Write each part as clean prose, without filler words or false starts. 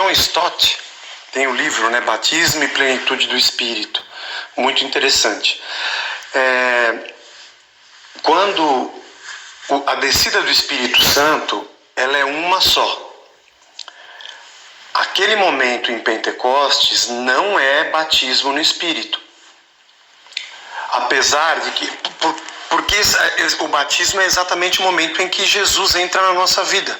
John Stott tem o livro, né, Batismo e Plenitude do Espírito, muito interessante. Quando a descida do Espírito Santo, ela é uma só. Aquele momento em Pentecostes não é batismo no Espírito. Apesar de que... Porque o batismo é exatamente o momento em que Jesus entra na nossa vida.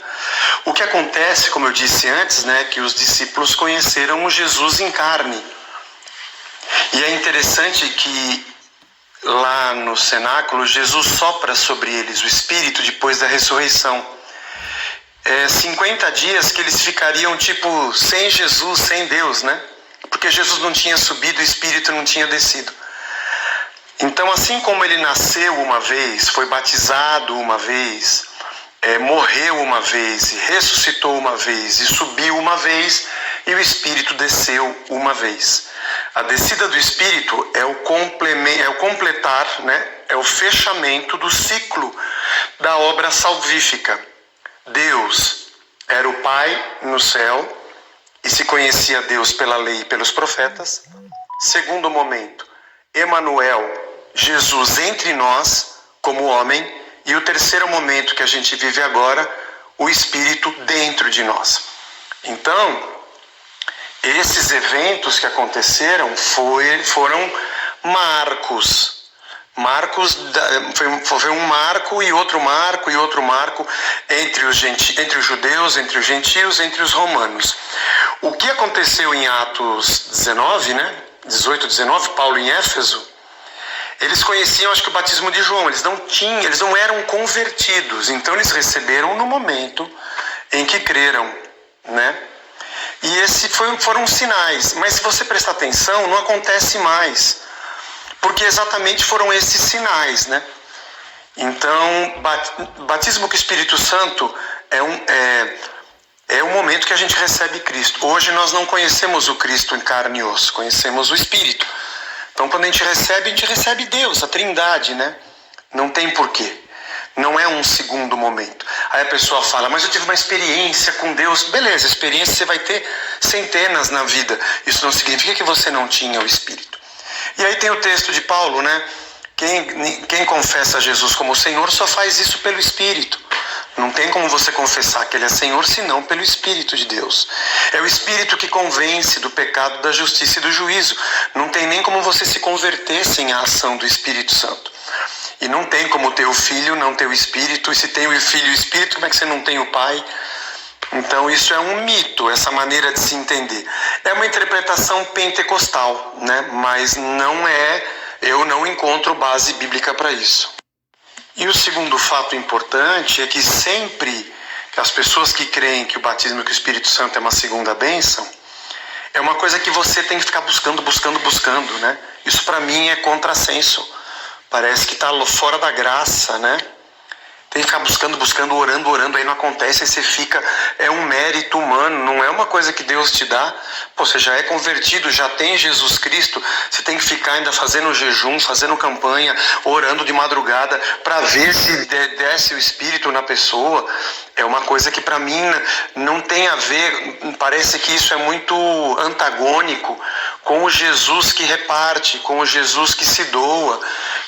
O que acontece, como eu disse antes, né, que os discípulos conheceram o Jesus em carne. E é interessante que lá no cenáculo, Jesus sopra sobre eles o Espírito depois da ressurreição. 50 dias que eles ficariam tipo sem Jesus, sem Deus, né? Porque Jesus não tinha subido, o Espírito não tinha descido. Então, assim como ele nasceu uma vez, foi batizado uma vez, morreu uma vez, ressuscitou uma vez e subiu uma vez, e o Espírito desceu uma vez. A descida do Espírito é o completar, né? É o fechamento do ciclo da obra salvífica. Deus era o Pai no céu e se conhecia Deus pela lei e pelos profetas. Segundo momento, Emanuel, Jesus entre nós como homem. E o terceiro momento que a gente vive agora, o Espírito dentro de nós. Então, esses eventos que aconteceram foram marcos. Foi um marco e outro marco e outro marco entre os judeus, entre os gentios, entre os romanos. O que aconteceu em Atos 19, né? 18, 19, Paulo em Éfeso, eles conheciam, acho que o batismo de João, eles não eram convertidos, então eles receberam no momento em que creram, né? E esses foram sinais, mas se você prestar atenção, não acontece mais, porque exatamente foram esses sinais, né? Então, batismo com o Espírito Santo é o momento que a gente recebe Cristo. Hoje nós não conhecemos o Cristo em carne e osso, conhecemos o Espírito. Então, quando a gente recebe Deus, a Trindade, né? Não tem porquê. Não é um segundo momento. Aí a pessoa fala, mas eu tive uma experiência com Deus. Beleza, experiência você vai ter centenas na vida. Isso não significa que você não tinha o Espírito. E aí tem o texto de Paulo, né? Quem confessa Jesus como Senhor só faz isso pelo Espírito. Não tem como você confessar que Ele é Senhor senão pelo Espírito de Deus. É o Espírito que convence do pecado, da justiça e do juízo. Não tem nem como você se converter sem a ação do Espírito Santo. E não tem como ter o Filho, não ter o Espírito. E se tem o Filho e o Espírito, como é que você não tem o Pai? Então isso é um mito, essa maneira de se entender. É uma interpretação pentecostal, né? Mas eu não encontro base bíblica para isso. E o segundo fato importante é que sempre as pessoas que creem que o batismo com o Espírito Santo é uma segunda bênção, é uma coisa que você tem que ficar buscando, né? Isso para mim é contrassenso. Parece que está fora da graça, né? Tem que ficar buscando, orando, aí não acontece, aí você fica... É um mérito humano, não é uma coisa que Deus te dá. Pô, você já é convertido, já tem Jesus Cristo, você tem que ficar ainda fazendo jejum, fazendo campanha, orando de madrugada, para ver se desce o Espírito na pessoa. É uma coisa que para mim não tem a ver, parece que isso é muito antagônico com o Jesus que reparte, com o Jesus que se doa,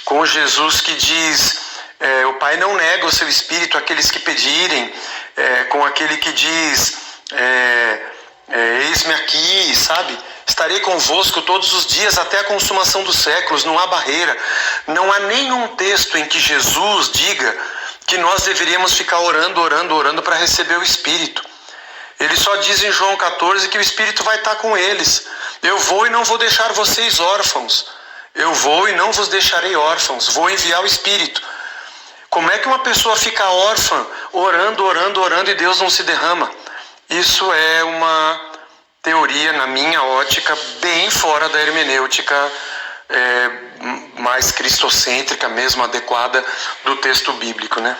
com o Jesus que diz... o Pai não nega o seu Espírito àqueles que pedirem, com aquele que diz, eis-me aqui, sabe? Estarei convosco todos os dias até a consumação dos séculos, não há barreira. Não há nenhum texto em que Jesus diga que nós deveríamos ficar orando para receber o Espírito. Ele só diz em João 14 que o Espírito vai estar com eles. Eu vou e não vou deixar vocês órfãos. Eu vou e não vos deixarei órfãos. Vou enviar o Espírito. Como é que uma pessoa fica órfã, orando e Deus não se derrama? Isso é uma teoria, na minha ótica, bem fora da hermenêutica mais cristocêntrica mesmo, adequada do texto bíblico, né?